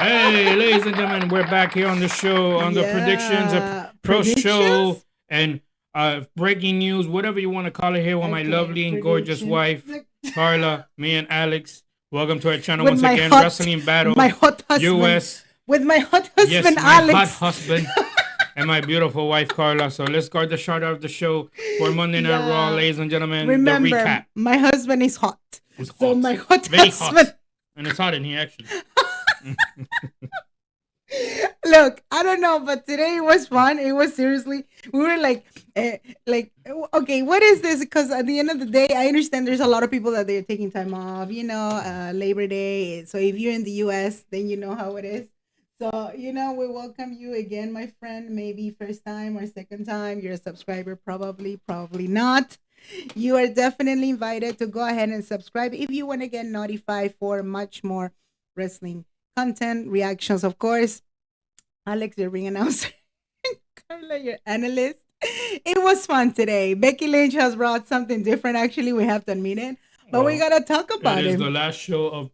Hey, ladies and gentlemen, we're back here on the show on the predictions, Yeah. pro show, Predictions? and breaking news, whatever you want to call it here with my Okay, lovely and gorgeous predictions. wife, Carla, me and Alex. Welcome to our channel With once my again, hot Wrestling Battle my hot husband. US. With my hot Yes, husband my hot Alex. husband and my beautiful wife, Carla. So let's start the start of the show for Monday Night Raw, Yeah. ladies and gentlemen. The Remember, recap my husband is hot. was So hot, my hot very husband. hot, and it's hot in here actually. Look, I don't know, but today it was fun. It was seriously, we were okay, what is this? Because at the end of the day, I understand there's a lot of people that they're taking time off, Labor Day. So if you're in the US, then you know how it is. So, we welcome you again, my friend. Maybe first time or second time. You're a subscriber, probably not. You are definitely invited to go ahead and subscribe if you want to get notified for much more wrestling content, reactions, of course. Alex, your ring announcer. Carla, your analyst. It was fun today. Becky Lynch has brought something different. Actually, we have to admit it, but we Well, gotta talk it about is it. the last show of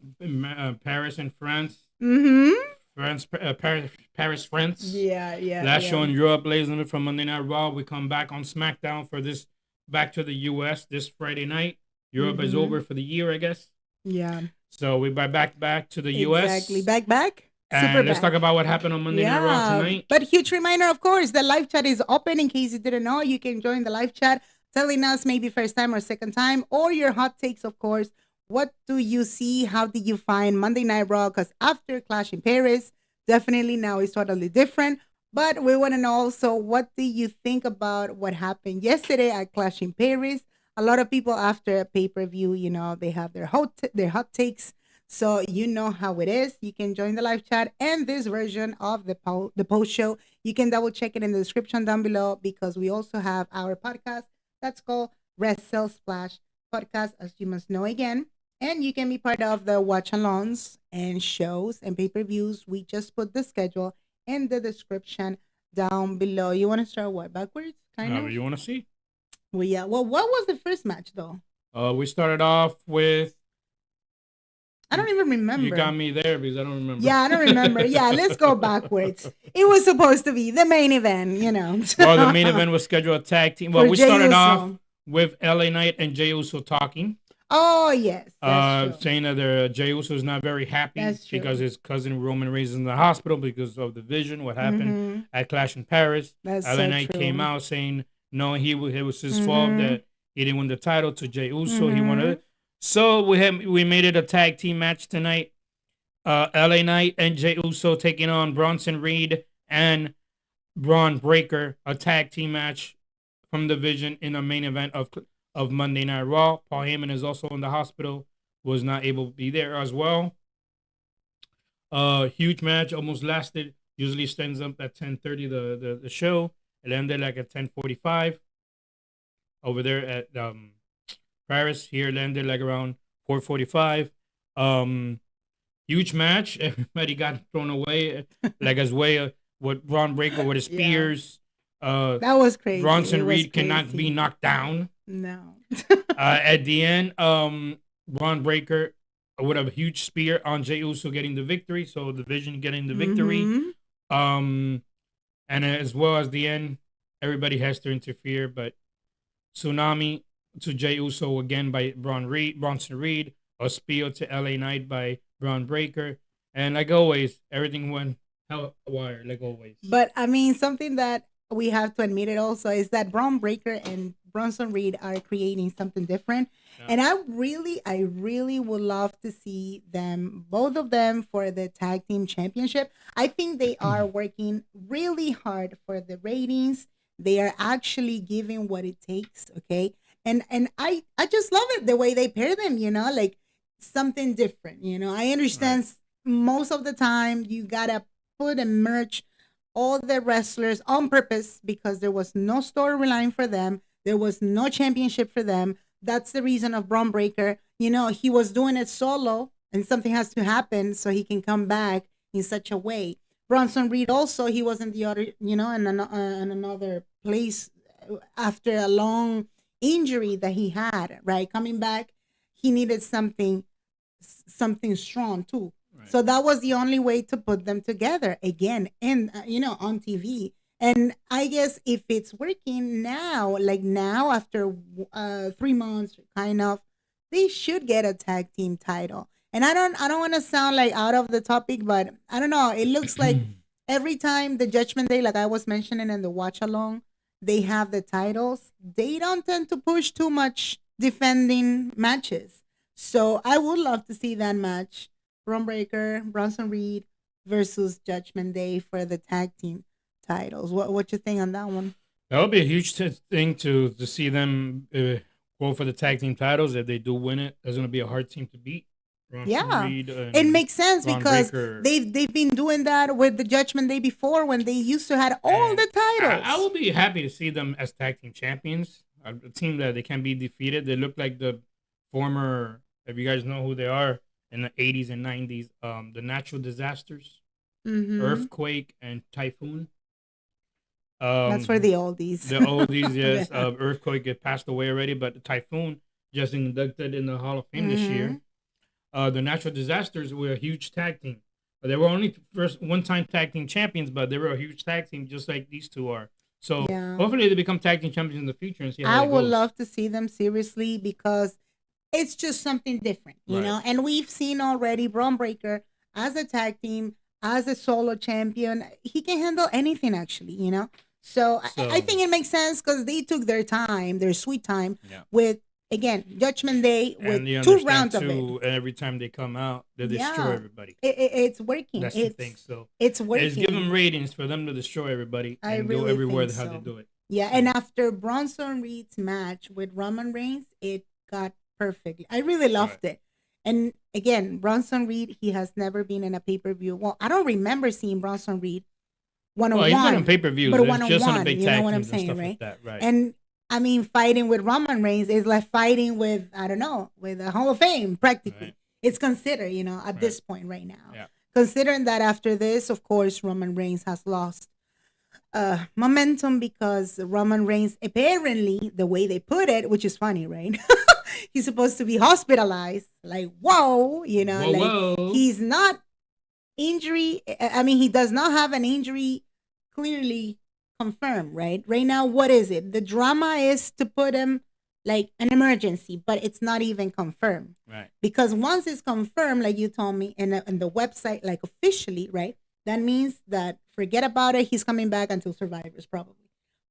Paris and France. Mm-hmm. Paris, France. Yeah. Last show in Europe, ladies and gentlemen, from Monday Night Raw. We come back on SmackDown for this back to the US this Friday night. Europe is over for the year, I guess. Yeah. So we back to the US. Exactly. Back. And Super let's back. talk about what happened on Monday Night Raw tonight. But huge reminder, of course, the live chat is open. In case you didn't know, you can join the live chat, telling us maybe first time or second time, or your hot takes, of course. What do you see? How did you find Monday Night Raw? Because after Clash in Paris, definitely now it's totally different. But we want to know also, what do you think about what happened yesterday at Clash in Paris? A lot of people after a pay-per-view, they have their hot takes. So you know how it is. You can join the live chat and this version of the post show. You can double check it in the description down below, because we also have our podcast that's called Wrestle Splash Podcast, as you must know again. And you can be part of the watch alongs and shows and pay-per-views. We just put the schedule in the description down below. You want to start what? Backwards? Kind of? You want to see? Well, yeah. Well, what was the first match though? We started off with. I don't even remember. You got me there because I don't remember. Yeah, I don't remember. Yeah, let's go backwards. It was supposed to be the main event, Well, the main event was scheduled a tag team. Well, we started off with LA Knight and Jey Uso talking. Oh, yes. That's true. Saying that Jey Uso is not very happy because his cousin Roman Reigns is in the hospital because of the vision, what happened at Clash in Paris. LA Knight came out saying, no, it was his fault that he didn't win the title to Jey Uso. He wanted it. So we made it a tag team match tonight. LA Knight and Jey Uso taking on Bronson Reed and Braun Breaker, a tag team match from the Vision in the main event of Monday Night Raw. Paul Heyman is also in the hospital, was not able to be there as well. Huge match, almost lasted. Usually stands up at 10:30 the show. It ended like at 10:45 over there at Paris. Here it ended like around 4:45. Huge match. Everybody got thrown away, like as way with Braun Breaker with his spears. That was crazy. Bronson Reed cannot be knocked down. No. At the end, Braun Breaker with a huge spear on Jey Uso getting the victory. So the Vision getting the victory. And as well as the end, everybody has to interfere, but Tsunami to Jey Uso again by Bronson Reed, a spear to LA Knight by Braun Breaker, and like always, everything went hell wire, like always. But I mean, something that we have to admit it also is that Braun Breaker and Bronson Reed are creating something different. Yeah. And I really would love to see them, both of them, for the tag team championship. I think they are working really hard for the ratings. They are actually giving what it takes, okay? And I just love it the way they pair them, like something different, I understand most of the time you gotta put and merge all the wrestlers on purpose because there was no storyline for them. There was no championship for them. That's the reason of Braun Breaker. He was doing it solo and something has to happen so he can come back in such a way. Bronson Reed also, he was in the other, in another place after a long injury that he had, right? Coming back, he needed something strong too. So that was the only way to put them together again, and on TV. And I guess if it's working now, like now after 3 months, kind of, they should get a tag team title. And I don't want to sound like out of the topic, but I don't know. It looks like every time the Judgment Day, like I was mentioning in the watch along, they have the titles. They don't tend to push too much defending matches. So I would love to see that match: Bron Breakker, Bronson Reed versus Judgment Day for the tag team titles. What you think on that one? That would be a huge thing to see them go for the tag team titles. If they do win it, that's going to be a hard team to beat. Reed it makes sense because they've been doing that with the Judgment Day before, when they used to have all the titles. I will be happy to see them as tag team champions. A team that they can be defeated. They look like the former, if you guys know who they are, in the 80s and 90s, the natural disasters, earthquake and typhoon. That's for the oldies. The oldies, yes. Earthquake had passed away already, but the typhoon just inducted in the Hall of Fame this year. The natural disasters were a huge tag team. They were only first one-time tag team champions, but they were a huge tag team, just like these two are. So hopefully they become tag team champions in the future and see how I would love to see them, seriously, because it's just something different, you know. And we've seen already Bron Breakker as a tag team, as a solo champion. He can handle anything, actually, you know. So I think it makes sense because they took their time, their sweet time, with, again, Judgment Day, with 2 rounds of it. Every time they come out, they destroy everybody. It's working. That's the thing. So it's working. It's giving ratings for them to destroy everybody and go everywhere how they do it. Yeah, and after Bronson Reed's match with Roman Reigns, it got perfect. I really loved it. And again, Bronson Reed, he has never been in a pay-per-view. Well, I don't remember seeing Bronson Reed one-on-one. Well, he's been on pay-per-views, but one-on-one, you know what I'm saying, right? And I mean, fighting with Roman Reigns is like fighting with, I don't know, with a Hall of Fame, practically. It's considered, you know, at this point right now. Yeah. Considering that after this, of course, Roman Reigns has lost momentum, because Roman Reigns, apparently, the way they put it, which is funny, right? He's supposed to be hospitalized. Like, whoa, you know, whoa. He's not injury. I mean, he does not have an injury clearly confirmed, right? Right now, what is it? The drama is to put him like an emergency, but it's not even confirmed. Right. Because once it's confirmed, like you told me, in the website, like officially, right? That means that forget about it. He's coming back until Survivors, probably.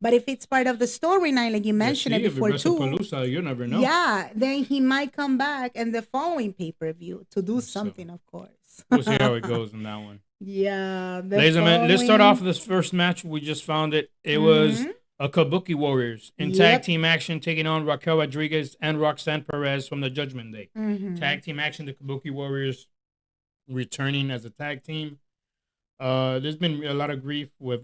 But if it's part of the storyline, like you mentioned it before too, you never know. Yeah, then he might come back in the following pay-per-view to do something, of course. We'll see how it goes in that one. Yeah. Ladies and gentlemen, let's start off with this first match. We just found it. It was a Kabuki Warriors in tag team action, taking on Raquel Rodriguez and Roxanne Perez from the Judgment Day. Tag team action, the Kabuki Warriors returning as a tag team. There's been a lot of grief with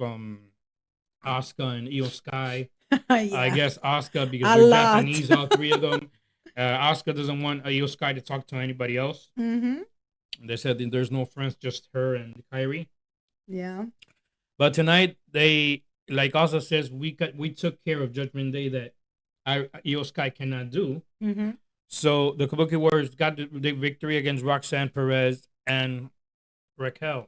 Asuka and Io Sky. I guess Asuka, because they're Japanese, all three of them. Asuka doesn't want Io Sky to talk to anybody else. They said that there's no friends, just her and Kyrie. Yeah. But tonight, they, like Asuka says, we took care of Judgment Day that Io Sky cannot do. So the Kabuki Warriors got the victory against Roxanne Perez and Raquel.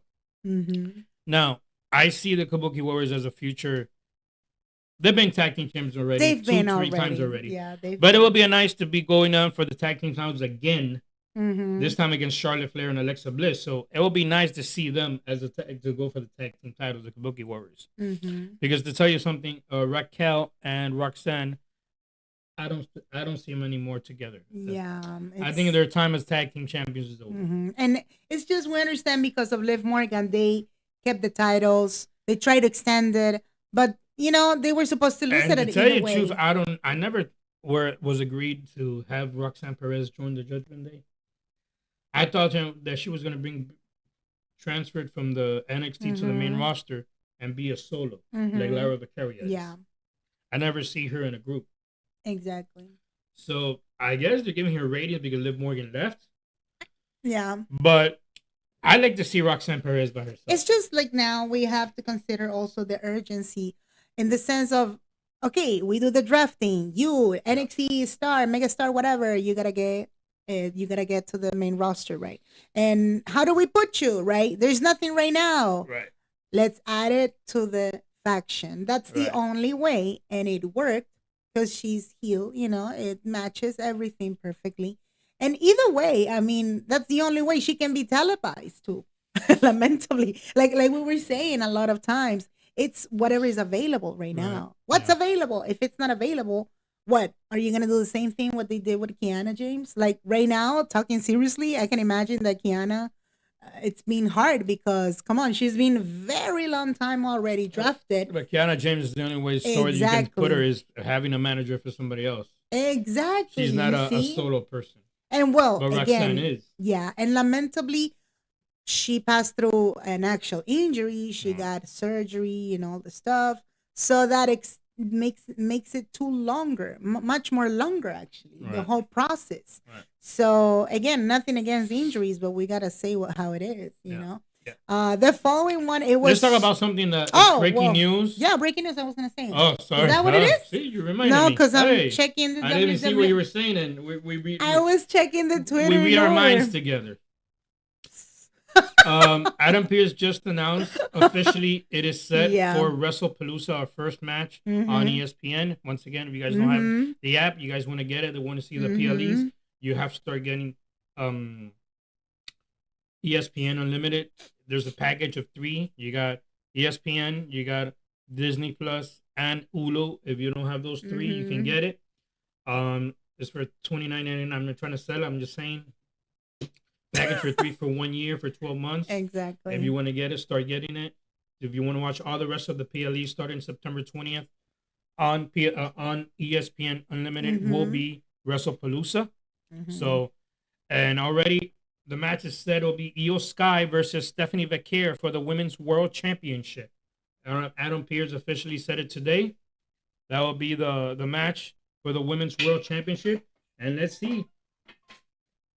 Now, I see the Kabuki Warriors as a future. They've been tag team champions already. They've been 3 times already. Yeah, but it would be nice to be going on for the tag team titles again. This time against Charlotte Flair and Alexa Bliss. So it would be nice to see them as to go for the tag team titles, the Kabuki Warriors. Because to tell you something, Raquel and Roxanne, I don't see them anymore together. Yeah, I think their time as tag team champions is over. And it's just, we understand because of Liv Morgan, they kept the titles. They tried to extend it, but you know they were supposed to lose it. To tell you the truth, I never was agreed to have Roxanne Perez join the Judgment Day. I thought that she was going to bring transferred from the NXT to the main roster and be a solo, like Lara Vaqueria. Yeah, I never see her in a group. Exactly. So I guess they're giving her ratings because Liv Morgan left. Yeah. But I like to see Roxanne Perez by herself. It's just like now we have to consider also the urgency in the sense of, okay, we do the drafting. You, NXT star, mega star, whatever, you got to get You got to get to the main roster, right? And how do we put you, right? There's nothing right now. Right. Let's add it to the faction. That's the only way, and it worked because she's heel. It matches everything perfectly. And either way, I mean, that's the only way she can be televised to. Lamentably, like we were saying a lot of times, it's whatever is available right now. What's available? If it's not available, what are you gonna do? The same thing what they did with Kiana James? Like right now, talking seriously, I can imagine that Kiana, it's been hard because come on, she's been very long time already drafted. But Kiana James is the only way story you can put her is having a manager for somebody else. Exactly. She's not a solo person. And well, but again, Roxanne is. Yeah, and lamentably, she passed through an actual injury. She got surgery and all the stuff, so that makes it too longer, much more longer actually. The whole process. So again, nothing against injuries, but we gotta say how it is. You know. Yeah. The following one, it was. Let's talk about something that breaking news. Yeah, breaking news. I was gonna say. Oh, sorry. Is that what it is? See, you reminded me. No, because I'm checking the. I didn't see what you were saying, and we I was checking the Twitter. We read our minds together. Adam Pearce just announced officially it is set for WrestlePalooza, our first match on ESPN. Once again, if you guys don't have the app, you guys want to get it, they want to see the PLEs, you have to start getting ESPN Unlimited. There's a package of 3. You got ESPN, you got Disney Plus, and Hulu. If you don't have those 3, you can get it. It's for $29.99. I'm not trying to sell it. I'm just saying. Package for 3 for 1 year for 12 months. Exactly. If you want to get it, start getting it. If you want to watch all the rest of the PLE starting September 20th on ESPN Unlimited will be WrestlePalooza. So, and already the match is set. It'll be Io Sky versus Stephanie Vaquer for the Women's World Championship. Adam Pearce officially said it today. That will be the match for the Women's World Championship. And let's see.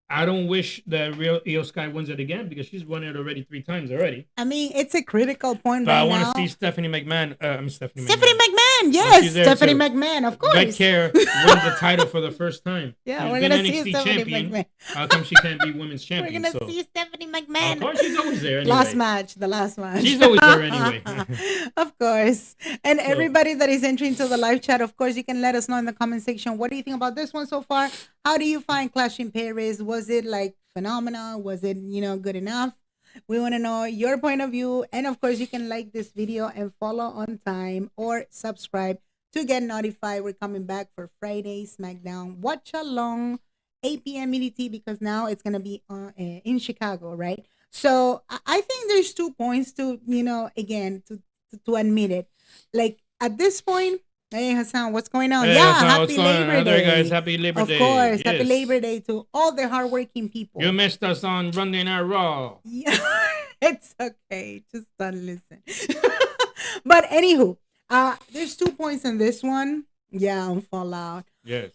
I don't wish that real Io Sky wins it again because she's won it already 3 times already. I mean, it's a critical point but right I want now. to see Stephanie McMahon. Stephanie McMahon, yes, Stephanie McMahon, of course. Vaquer wins the title for the first time. Yeah, she's we're been gonna NXT see Stephanie champion. McMahon. How come she can't be women's champion? We're gonna see Stephanie McMahon. Of course, she's always there. Anyway. The last match. She's always there anyway. Of course. And everybody that is entering to the live chat, of course, you can let us know in the comment section. What do you think about this one so far? How do you find Clash in Paris? Was it like phenomenal? Was it, good enough? We want to know your point of view. And of course, you can like this video and follow on time or subscribe to get notified. We're coming back for Friday SmackDown Watch Along, 8 p.m. EDT, because now it's going to be in Chicago, right? So I think there's 2 points to, again, to admit it. Like at this point, hey Hassan, what's going on? Hey, yeah, Hassan, happy Labor Day. Guys, happy Labor Day. Of course, yes. Happy Labor Day to all the hardworking people. You missed us on Monday Night Raw. Yeah, it's okay. Just don't listen. But anywho, there's 2 points in this one. Yeah, on Fallout. Yes.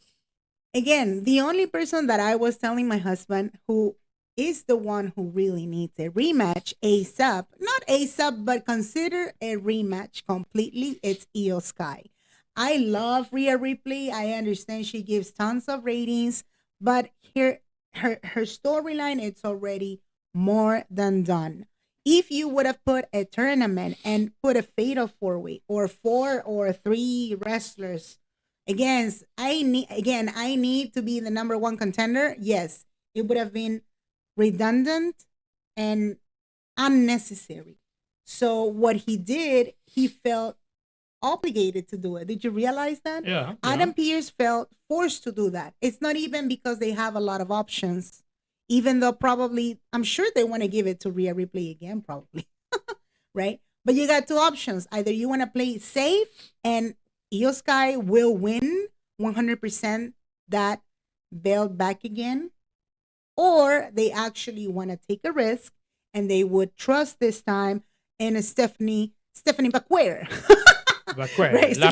Again, the only person that I was telling my husband who is the one who really needs a rematch ASAP, not ASAP, but consider a rematch completely, it's Io Sky. I love Rhea Ripley. I understand she gives tons of ratings, but her storyline, it's already more than done. If you would have put a tournament and put a fatal 4-way or 4 or 3 wrestlers against, I need to be the number 1 contender. Yes, it would have been redundant and unnecessary. So what he did, he felt obligated to do it. Did you realize that? Yeah. Adam Pearce felt forced to do that. It's not even because they have a lot of options, even though probably, I'm sure they want to give it to Rhea Ripley again, probably. Right? But you got 2 options. Either you want to play it safe and Io Sky will win 100% that belt back again, or they actually want to take a risk and they would trust this time in Stephanie Vaquer. Right, La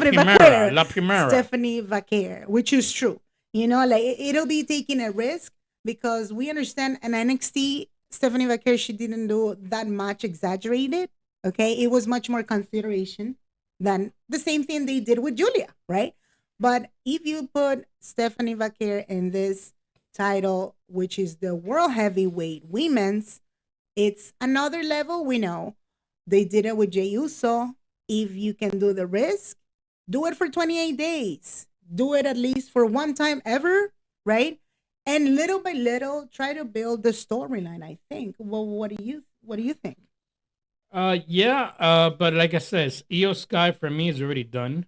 Primera. Stephanie Vaquer, which is true. Like it'll be taking a risk because we understand an NXT Stephanie Vaquer, she didn't do that much exaggerated. Okay, it was much more consideration than the same thing they did with Julia, right? But if you put Stephanie Vaquer in this title, which is the World Heavyweight Women's, it's another level. We know they did it with Jey Uso. If you can do the risk, do it for 28 days. Do it at least for one time ever, right? And little by little, try to build the storyline. I think. Well, what do you think? But like I said, Io Sky for me is already done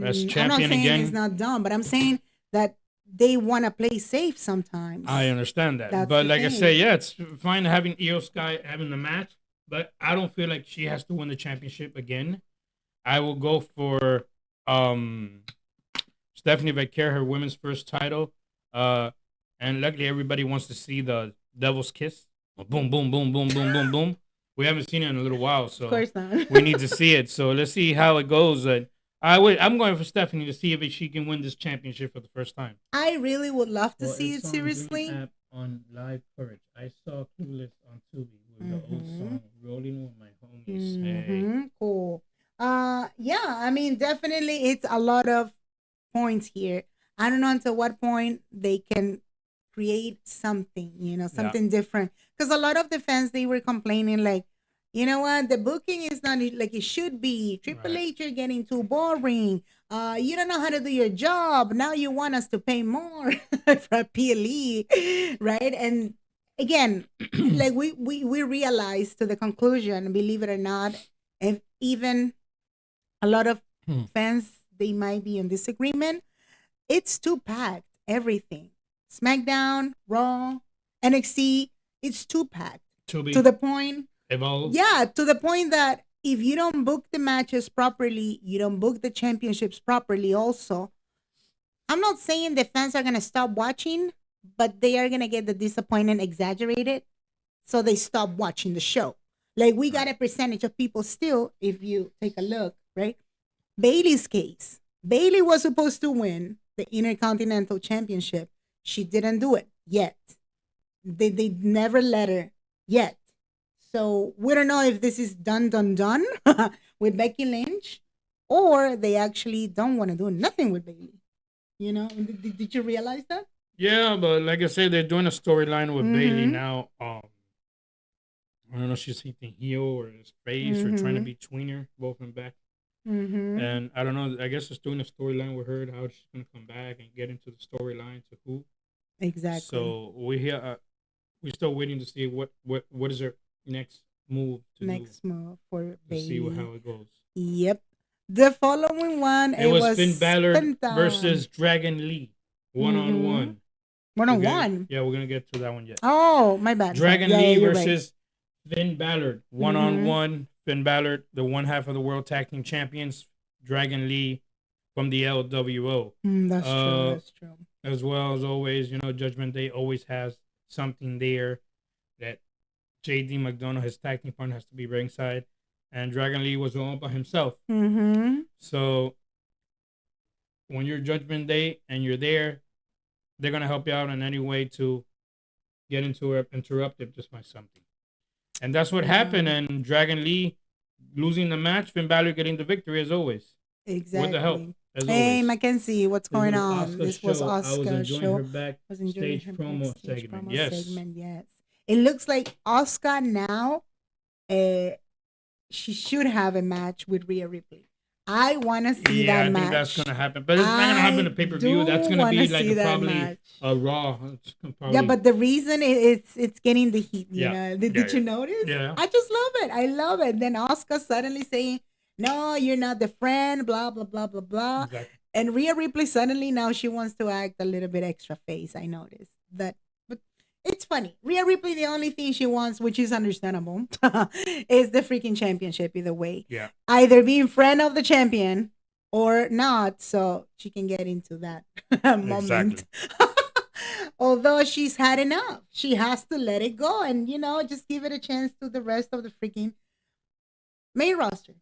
as champion I'm not saying again. It's not done, but I'm saying that they want to play safe sometimes. I understand that, but like I say, yeah, it's fine having Io Sky having the match, but I don't feel like she has to win the championship again. I will go for Stephanie Becker, her women's first title. And luckily everybody wants to see the Devil's Kiss. Boom, boom, boom, boom, boom, boom, boom. We haven't seen it in a little while, so of course not. we need to see it. So let's see how it goes. I'm going for Stephanie to see if she can win this championship for the first time. I really would love to see it, seriously. App on Live Courage. I saw Clueless on Tubi with the old song Rolling with My Homies. Hey. Cool. Yeah, I mean, definitely it's a lot of points here. I don't know until what point they can create something, something different. Because a lot of the fans, they were complaining like, you know what, the booking is not like it should be. Triple H, you're getting too boring. You don't know how to do your job. Now you want us to pay more for PLE, right? And again, like we realized to the conclusion, believe it or not, and even a lot of fans, they might be in disagreement. It's too packed. Everything. SmackDown, Raw, NXT, it's too packed. To the point. Evolve. Yeah, to the point that if you don't book the matches properly, you don't book the championships properly also. I'm not saying the fans are going to stop watching, but they are going to get the disappointment exaggerated. So they stop watching the show. Like we got a percentage of people still, if you take a look, right? Bayley's case. Bayley was supposed to win the Intercontinental Championship. She didn't do it yet. They never let her yet. So we don't know if this is done with Becky Lynch, or they actually don't want to do nothing with Bayley. Did you realize that? Yeah, but like I said, they're doing a storyline with Bayley now. I don't know if she's hitting heel or his face or trying to be tweener, both and back. And I don't know. I guess it's doing a storyline with her, how she's gonna come back and get into the storyline to who. Exactly. So we're still waiting to see what is her next move move for Bayley. See how it goes. Yep. The following one, it was Finn Balor versus Dragon Lee, one-on-one. One-on-one? Yeah, we're gonna get to that one yet. Oh, my bad. Dragon Lee versus Finn Balor, one-on-one. Finn Balor, the one half of the World Tag Team Champions. Dragon Lee from the LWO. That's true. As well as always, Judgment Day always has something there that JD McDonough, his tag team partner, has to be ringside. And Dragon Lee was all by himself. So when you're Judgment Day and you're there, they're going to help you out in any way to get interrupted just by something. And that's what happened. And Dragon Lee losing the match, Finn Balor getting the victory as always. Exactly. With the help. Hey, Mackenzie, what's going on? This was Oscar's show. I was enjoying her backstage promo segment. Yes. It looks like Oscar now, she should have a match with Rhea Ripley. I want to see that match. I think that's going to happen. But it's not going to happen in a pay-per-view. That's going to be like probably a Raw. Yeah, but the reason it's getting the heat. Did you notice? Yeah. I just love it. I love it. Then Oscar suddenly saying, no, you're not the friend, blah, blah, blah, blah, blah. Exactly. And Rhea Ripley suddenly now she wants to act a little bit extra face. I noticed that. But it's funny. Rhea Ripley, the only thing she wants, which is understandable, is the freaking championship either way. Yeah. Either being friend of the champion or not, so she can get into that moment. Although she's had enough. She has to let it go and, just give it a chance to the rest of the freaking main roster.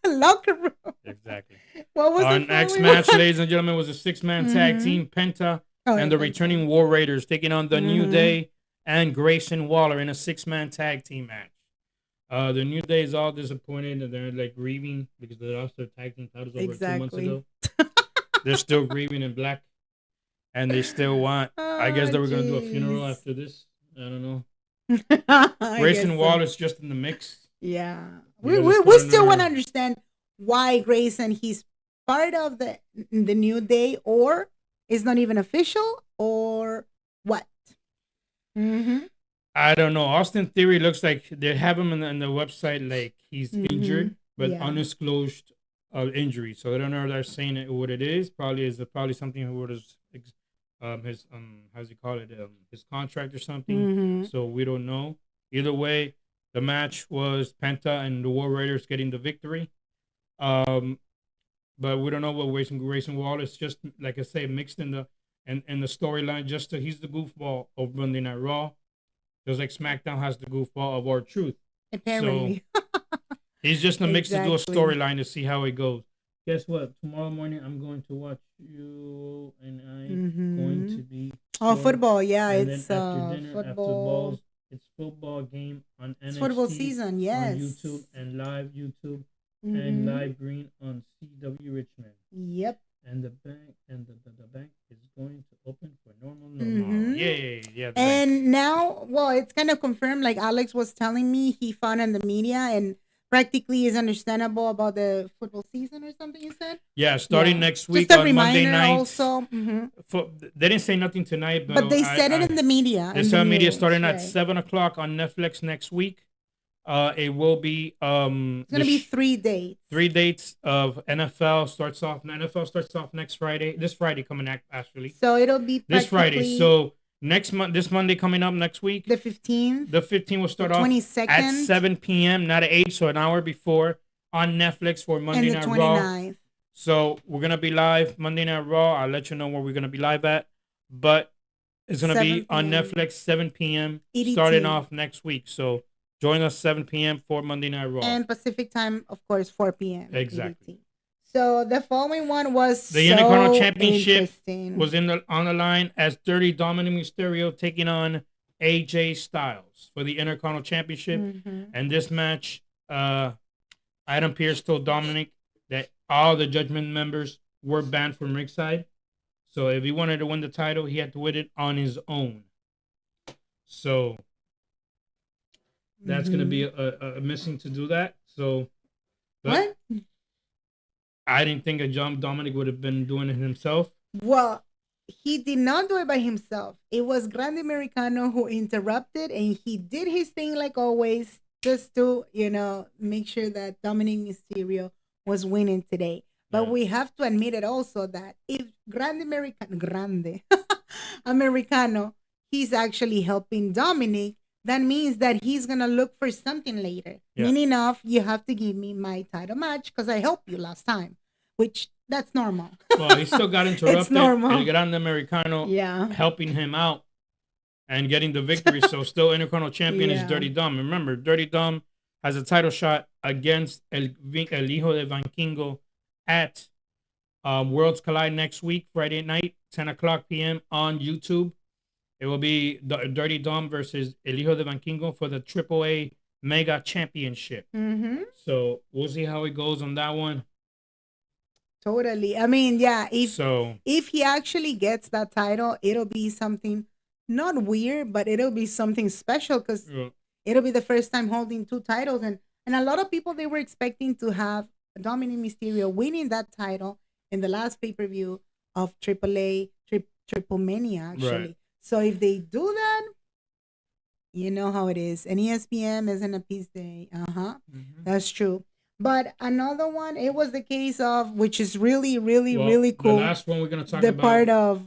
Locker room. Exactly. What was our next match, ladies and gentlemen, was a 6-man tag team, Penta and the returning War Raiders taking on the New Day and Grayson Waller in a 6-man tag team match. The New Day is all disappointed and they're like grieving because they lost their tag team titles over 2 months ago. They're still grieving in black. and they still want. I guess they were gonna do a funeral after this. I don't know. Grayson Wallace just in the mix. Yeah, we still want to understand why Grayson he's part of the New Day, or is not even official, or what. I don't know. Austin Theory looks like they have him on the website like he's injured, but undisclosed injury. So I don't know if they're saying what it is. Probably something who was his how's he call it his contract or something. So we don't know. Either way, the match was Penta and the War Raiders getting the victory. But we don't know what Grayson Wallace, just like I say, mixed in the storyline. He's the goofball of Monday Night Raw, just like SmackDown has the goofball of R-Truth. Apparently, so he's just in the mix to do a storyline to see how it goes. Guess what? Tomorrow morning I'm going to watch you, and I'm going to be football. Yeah, and it's then after dinner, football. After balls, it's football game on NXT. It's football season. Yes, on YouTube and live YouTube. And live green on CW Richmond. Yep. And the bank is going to open for normal tomorrow. Yay! Yeah. And now, well, it's kind of confirmed. Like Alex was telling me, he found in the media and practically is understandable about the football season or something. You said? Yeah, starting next week just a on Monday night. Also, they didn't say nothing tonight, but they said it in the media. They said media starting at 7:00 on Netflix next week. It will be it's gonna be 3 dates. 3 dates of NFL starts off next Friday. This Friday coming up actually. So it'll be this Friday. So this Monday coming up next week. The 15th. The 15th will start off 22nd. At 7 p.m. not at 8, so an hour before on Netflix for Monday Night Raw. So we're gonna be live Monday Night Raw. I'll let you know where we're gonna be live at, but it's gonna be on Netflix 7 p.m. EDT. Starting off next week. So. Join us 7 p.m. for Monday Night Raw. And Pacific time, of course, 4 p.m. Exactly. EDT. So the following one was the Intercontinental Championship was on the line as Dirty Dominik Mysterio taking on AJ Styles for the Intercontinental Championship. And this match, Adam Pearce told Dominik that all the Judgment members were banned from ringside. So if he wanted to win the title, he had to win it on his own. So that's going to be a missing to do that. So, what? I didn't think Dominik would have been doing it himself. Well, he did not do it by himself. It was Grande Americano who interrupted, and he did his thing like always, just to make sure that Dominik Mysterio was winning today. But we have to admit it also that if Grande Americano, he's actually helping Dominik. That means that he's going to look for something later. Yeah. Meaning you have to give me my title match because I helped you last time, which that's normal. Well, he still got interrupted. It's normal. El Grande Americano helping him out and getting the victory. So still Intercontinental champion is Dirty Dom. Remember, Dirty Dom has a title shot against El Hijo de Vankingo at Worlds Collide next week, Friday night, 10:00 p.m. on YouTube. It will be Dirty Dom versus El Hijo de Vankingo for the AAA Mega Championship. So we'll see how it goes on that one. Totally. I mean, yeah. If he actually gets that title, it'll be something not weird, but it'll be something special because it'll be the first time holding 2 titles, and a lot of people they were expecting to have Dominik Mysterio winning that title in the last pay-per-view of AAA Triple Mania actually. Right. So if they do that, you know how it is. And ESPN isn't a peace day. That's true. But another one, it was the case of, which is really, really, really cool. The last one we're going to talk about. The part of,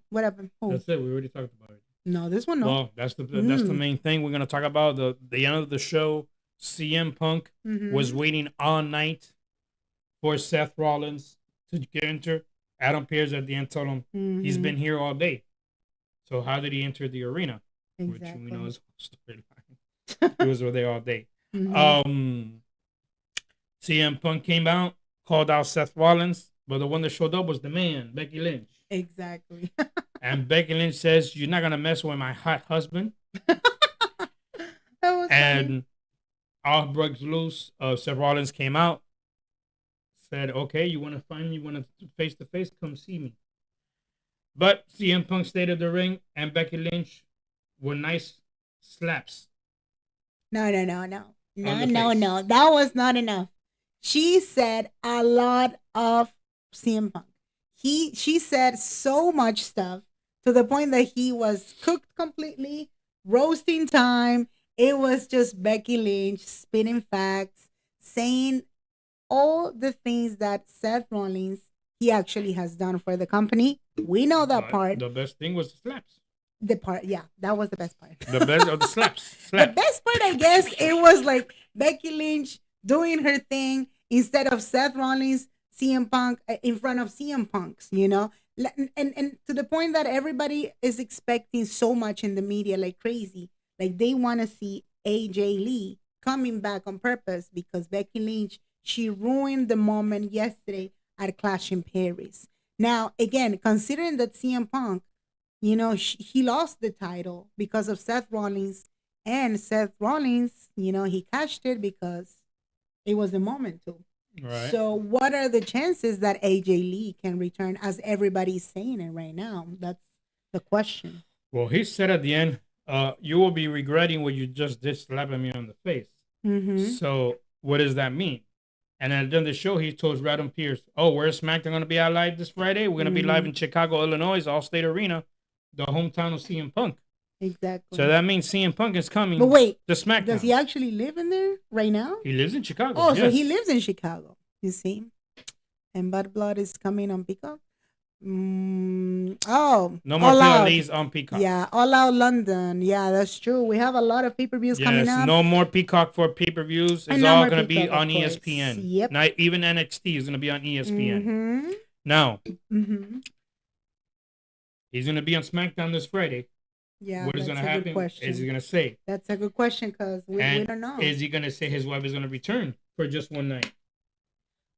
what happened? That's it. We already talked about it. No, this one, no. Well, that's the main thing we're going to talk about. The end of the show, CM Punk was waiting all night for Seth Rollins to enter. Adam Pearce at the end told him he's been here all day. So how did he enter the arena? Exactly. Which we know is storyline. He was there all day. CM Punk came out, called out Seth Rollins, but the one that showed up was the man, Becky Lynch. Exactly. And Becky Lynch says, "You're not gonna mess with my hot husband." That was and all breaks loose. Seth Rollins came out, said, "Okay, you want to find me? You want to face to face? Come see me." But CM Punk stayed at the ring, and Becky Lynch were nice slaps. No. That was not enough. She said a lot of CM Punk. She said so much stuff to the point that he was cooked completely, roasting time. It was just Becky Lynch spitting facts, saying all the things that Seth Rollins he actually has done for the company. We know that part. The best thing was the slaps. The part, yeah, that was the best part. The best of the slaps. The best part, I guess, it was like Becky Lynch doing her thing instead of Seth Rollins, CM Punk in front of CM Punks, you know, and to the point that everybody is expecting so much in the media like crazy, like they want to see AJ Lee coming back on purpose because Becky Lynch she ruined the moment yesterday at Clash in Paris. Now, again, considering that CM Punk you know, he lost the title because of Seth Rollins. And Seth Rollins, you know, he cashed it because it was the moment to. Right. So, what are the chances that AJ Lee can return as everybody's saying it right now? That's the question. Well, he said at the end, you will be regretting what you just did slapping me on the face. Mm-hmm. So, what does that mean? And at the end of the show, he told Radon Pearce, oh, where's SmackDown going to be out live this Friday? We're going to be live in Chicago, Illinois, All-State Arena. The hometown of CM Punk. Exactly. So that means CM Punk is coming. But wait, to SmackDown. Does he actually live in there right now? He lives in Chicago. Oh, yes. So he lives in Chicago. You see, and Bad Blood is coming on Peacock. Oh, no more PLEs on Peacock. Yeah, All Out London. Yeah, that's true. We have a lot of pay-per-views coming up. No more Peacock for pay-per-views. It's all going to be on ESPN. Yep. Now, even NXT is going to be on ESPN. Mm-hmm. Now. Mm-hmm. He's going to be on SmackDown this Friday. Yeah, what is going to happen? Is he going to say? That's a good question because we don't know. Is he going to say his wife is going to return for just one night?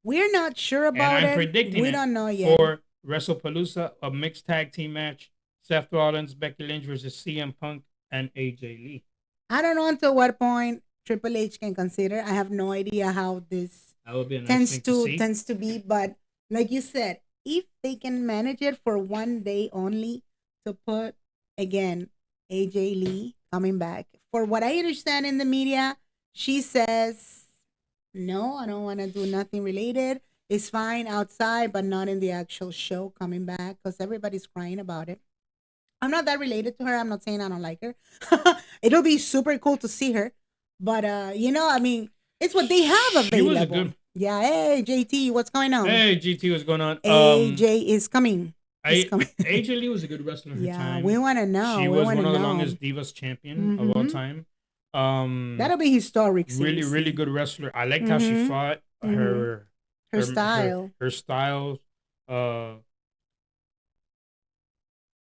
We're not sure about it. I'm predicting we don't know yet. For WrestlePalooza, a mixed tag team match. Seth Rollins, Becky Lynch versus CM Punk and AJ Lee. I don't know until what point Triple H can consider. I have no idea how this tends to be. But like you said, if they can manage it for one day only to put, again, AJ Lee coming back. For what I understand in the media, she says, no, I don't want to do nothing related. It's fine outside, but not in the actual show coming back because everybody's crying about it. I'm not that related to her. I'm not saying I don't like her. It'll be super cool to see her. But, you know, I mean, it's what they have available. Yeah, hey, JT, what's going on? Hey, GT, what's going on? AJ is coming. AJ Lee was a good wrestler in her time. Yeah, we want to know. She was one of the longest Divas champion of all time. That'll be historic. Really, really good wrestler. I liked how she fought. Her style. Her style. The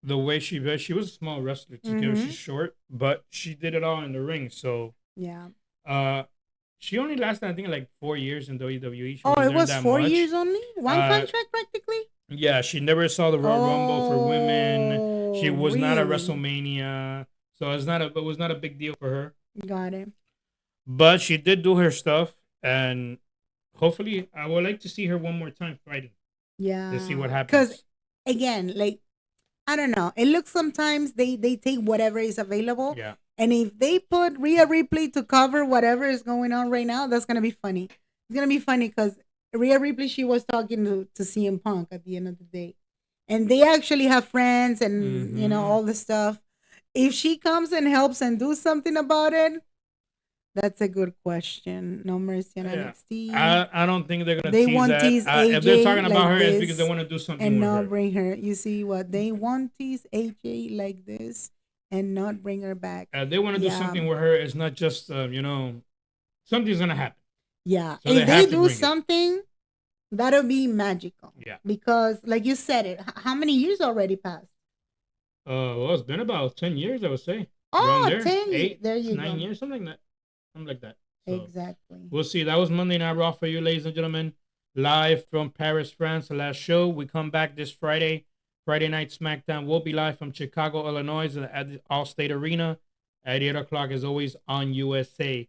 way she was a small wrestler too. She's short, but she did it all in the ring. So yeah. She only lasted, I think, like 4 years in WWE. It was 4 years only? One contract practically? Yeah, she never saw the Royal Rumble for women. She was not at WrestleMania. So it was not a big deal for her. Got it. But she did do her stuff. And hopefully, I would like to see her one more time fighting. Yeah. To see what happens. Because, again, like, I don't know. It looks sometimes they take whatever is available. Yeah. And if they put Rhea Ripley to cover whatever is going on right now, that's going to be funny. It's going to be funny because Rhea Ripley, she was talking to CM Punk at the end of the day. And they actually have friends and, you know, all the stuff. If she comes and helps and do something about it, that's a good question. No Mercy on NXT. I don't think they're going to tease that. Tease AJ if they're talking about like her, it's because they want to do something and with not her. Bring her. You see what? They want tease AJ like this. And not bring her back. They want to do something with her. It's not just, you know, something's going to happen. Yeah. So if they do something, that'll be magical. Yeah. Because, like you said it, how many years already passed? Well, it's been about 10 years, I would say. Oh, there. 10 years. 8, there you 9 go. years, something like that. So exactly. We'll see. That was Monday Night Raw for you, ladies and gentlemen. Live from Paris, France, the last show. We come back this Friday. Friday Night SmackDown will be live from Chicago, Illinois at the All-State Arena at 8 o'clock as always on USA.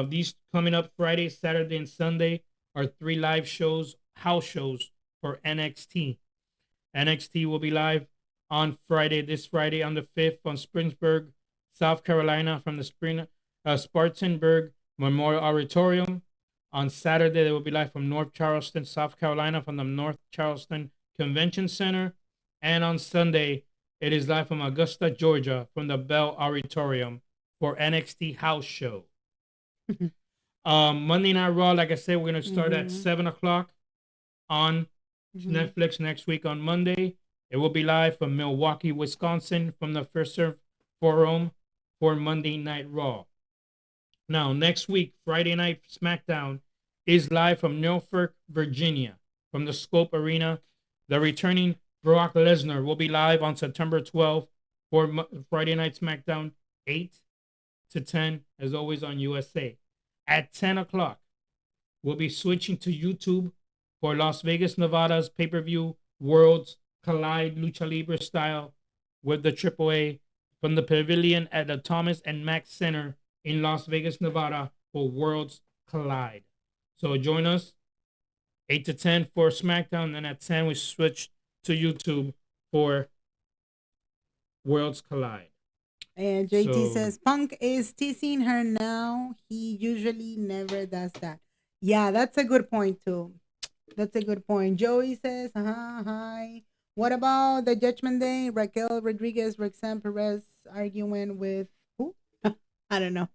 These coming up Friday, Saturday, and Sunday are 3 live shows, house shows for NXT. NXT will be live on Friday, this Friday on the 5th on Springsburg, South Carolina from the Spartanburg Memorial Auditorium. On Saturday, they will be live from North Charleston, South Carolina from the North Charleston Convention Center. And on Sunday, it is live from Augusta, Georgia from the Bell Auditorium for NXT House Show. Monday Night Raw, like I said, we're going to start at 7 o'clock on Netflix next week on Monday. It will be live from Milwaukee, Wisconsin from the First Serve Forum for Monday Night Raw. Now, next week, Friday Night SmackDown is live from Norfolk, Virginia from the Scope Arena. The returning Brock Lesnar will be live on September 12th for Friday Night SmackDown 8 to 10, as always on USA. At 10 o'clock, we'll be switching to YouTube for Las Vegas, Nevada's pay-per-view Worlds Collide Lucha Libre style with the AAA from the pavilion at the Thomas and Mack Center in Las Vegas, Nevada for Worlds Collide. So join us 8 to 10 for SmackDown, and at 10 we switch to YouTube for Worlds Collide. And JT says Punk is teasing her now. He usually never does that. Yeah, that's a good point too. That's a good point. Joey says, hi. What about the Judgment Day? Raquel Rodriguez, Roxanne Perez arguing with who? I don't know.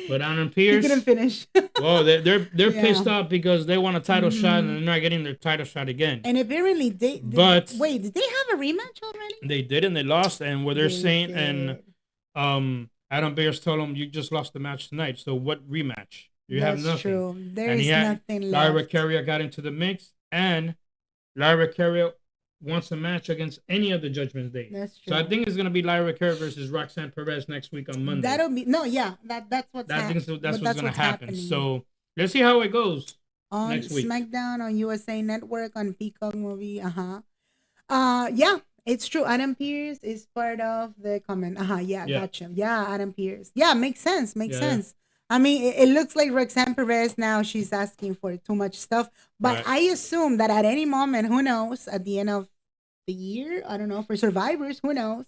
But Adam Pearce. He couldn't finish. Well, they're pissed off because they want a title shot and they're not getting their title shot again. And apparently wait, did they have a rematch already? They did, and they lost. And what they're saying, and Adam Pearce told them, you just lost the match tonight. So what rematch? You have nothing. True. There's nothing left. Lyra Carrier got into the mix, and Lyra Carrier wants a match against any of the Judgment Day. That's true. So I think it's gonna be Lyra Carrier versus Roxanne Perez next week on Monday. That'll be that's what's happening. That's what's gonna happen. So let's see how it goes on next week. SmackDown on USA Network on Peacock movie. Yeah, it's true. Adam Pearce is part of the comment. Gotcha. Yeah, Adam Pearce. Yeah, makes sense. Makes sense. I mean, it looks like Roxanne Perez now, she's asking for too much stuff. But right. I assume that at any moment, who knows, at the end of the year, I don't know, for Survivors, who knows,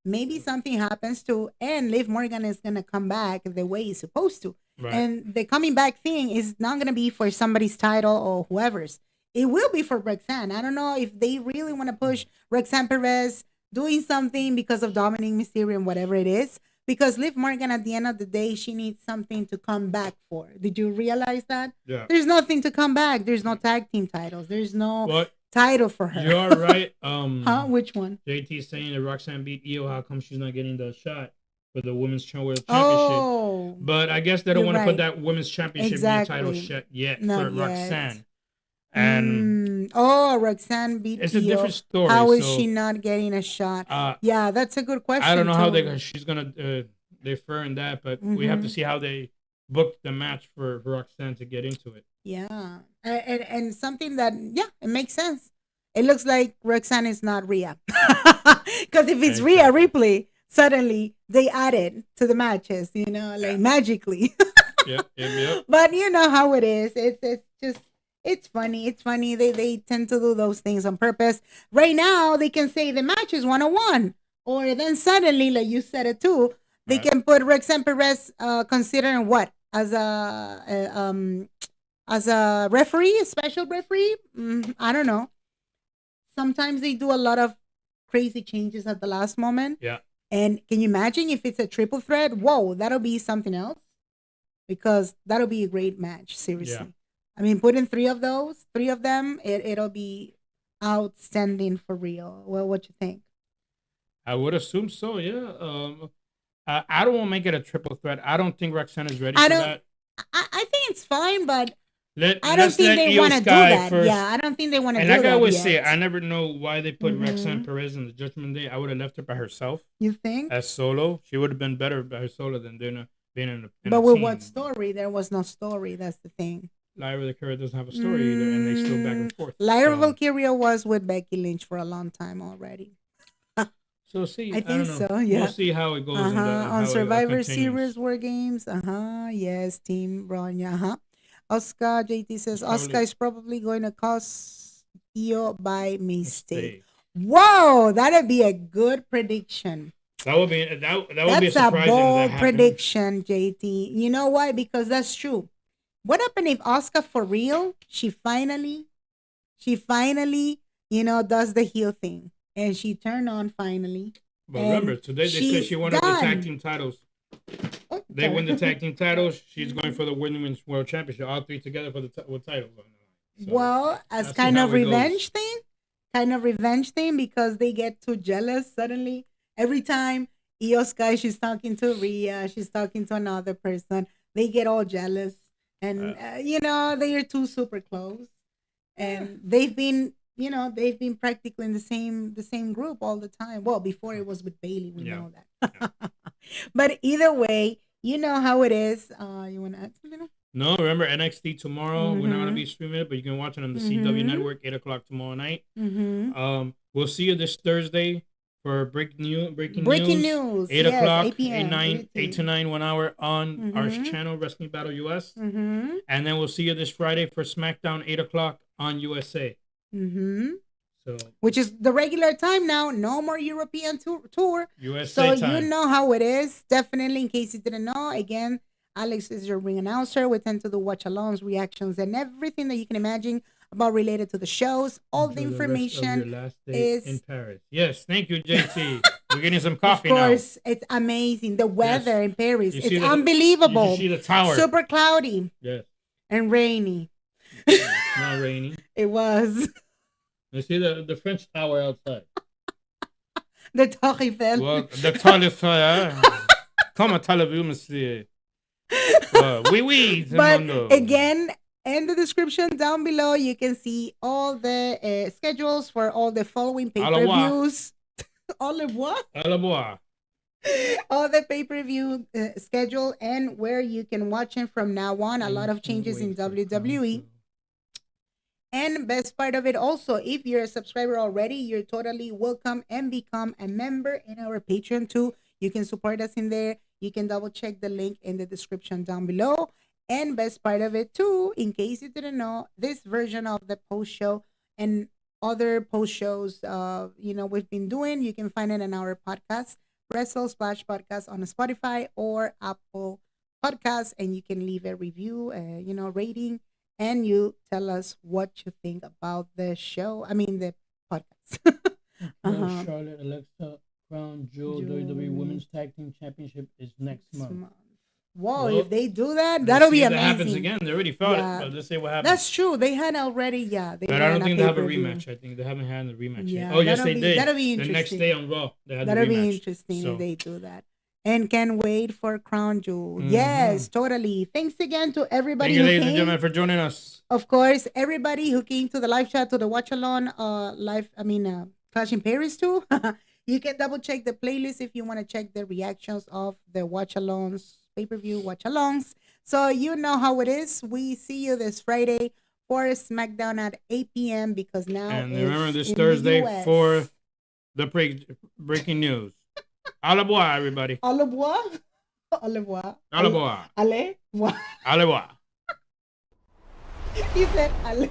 maybe something happens to, and Liv Morgan is going to come back the way he's supposed to. Right. And the coming back thing is not going to be for somebody's title or whoever's. It will be for Roxanne. I don't know if they really want to push Roxanne Perez doing something because of Dominik, Mysterio, and whatever it is. Because Liv Morgan, at the end of the day, she needs something to come back for. Did you realize that? Yeah. There's nothing to come back. There's no tag team titles. There's no title for her. You're right. Which one? JT saying that Roxanne beat Io. How come she's not getting the shot for the Women's Championship? Oh. But I guess they don't want to put that Women's Championship title shot yet for Roxanne. And Roxanne beat it's Io. A different story. How is she not getting a shot? Yeah, that's a good question. I don't know how she's gonna defer in that, but we have to see how they book the match for Roxanne to get into it. Yeah, and something that it makes sense. It looks like Roxanne is not Rhea, because if it's Rhea Ripley, suddenly they add it to the matches, magically. Yep. But you know how it is. It's just. It's funny. They tend to do those things on purpose. Right now, they can say the match is 101. Or then suddenly, like you said it too, they can put Roxanne Perez considering what? As a referee, a special referee? I don't know. Sometimes they do a lot of crazy changes at the last moment. Yeah. And can you imagine if it's a triple threat? Whoa, that'll be something else. Because that'll be a great match, seriously. Yeah. I mean, put in three of them, it'll be outstanding for real. Well, what you think? I would assume so, yeah. I don't want to make it a triple threat. I don't think Roxanne is ready for that. I think it's fine, but I don't think they want to do that. First. Yeah, I don't think they want to do that. And like I always say, I never know why they put Roxanne Perez in the Judgment Day. I would have left her by herself. You think? As solo. She would have been better by her solo than being in a But with team. what story? There was no story. That's the thing. Lyra Valkyria doesn't have a story either, and they still back and forth. Lyra Valkyria was with Becky Lynch for a long time already. So see, I think so. Yeah, we'll see how it goes on Survivor Series War Games. Yes, Team Bronya. Oscar JT says Oscar is probably going to cost Io by mistake. Whoa, that'd be a good prediction. That would be That's a bold prediction, JT. You know why? Because that's true. What happened if Oscar for real? She finally, does the heel thing, and she turned on finally. But remember, today they said she wanted the tag team titles. Okay. They win the tag team titles. She's going for the Women's World Championship. All three together for the titles. So, well, as kind of revenge thing, because they get too jealous suddenly. Every time Io Sky, she's talking to Rhea, she's talking to another person, they get all jealous. And, they are too super close. And they've been practically in the same group all the time. Well, before it was with Bailey, we know that. Yeah. But either way, you know how it is. You want to add something? No, remember NXT tomorrow. We're not going to be streaming it, but you can watch it on the CW network, 8:00 tomorrow night. We'll see you this Thursday for breaking news. 8 o'clock, 8 to 9, 1 hour on our channel, Wrestling Battle US. And then we'll see you this Friday for SmackDown, 8 o'clock on USA. So, which is the regular time now. No more European tour. USA so time. You know how it is. Definitely, in case you didn't know, again, Alex is your ring announcer. We tend to do watch-alongs, reactions, and everything that you can imagine about related to the shows. All the information is in Paris. Yes, thank you, JT. We're getting some coffee now. Of course, it's amazing. The weather in Paris, it's unbelievable. You see the tower. Super cloudy. Yes. And rainy. It's not rainy. It was. You see the French tower outside. The Tour Eiffel. Well, the Tour Eiffel. Comment allez-vous, monsieur? Oui. But again, in the description down below, you can see all the schedules for all the following pay-per-views. All of what? All the pay-per-view schedule and where you can watch them from now on. A lot of changes in WWE. And best part of it also, if you're a subscriber already, you're totally welcome and become a member in our Patreon too. You can support us in there. You can double check the link in the description down below. And best part of it too, in case you didn't know, this version of the post show and other post shows, we've been doing, you can find it in our podcast, Wrestle Splash Podcast on Spotify or Apple Podcasts, and you can leave a review, rating, and you tell us what you think about the show. I mean, the podcast. Charlotte, Alexa, Crown Jewel, WWE Women's Tag Team Championship is next month. Whoa, well, if they do that, that'll be amazing. That happens again. They already fought it, but let's see what happens. That's true. They had already, but I don't think they have a rematch. I think they haven't had a rematch yet. Oh, yes, they did. That'll be interesting. The next day on Raw, they had that'll the rematch. Be interesting if they do that. And can wait for Crown Jewel. Yes, totally. Thanks again to everybody who came. Thank you, ladies and gentlemen, for joining us. Of course, everybody who came to the live chat, to the watch-along, Clash in Paris too. You can double check the playlist if you want to check the reactions of the watch-alongs, pay-per-view watch-alongs. So you know how it is. We see you this Friday for SmackDown at 8 p.m. because now and remember this Thursday for the breaking news. Au revoir, everybody. Au revoir. Au revoir. Au revoir. Allez. Au revoir. He said allez.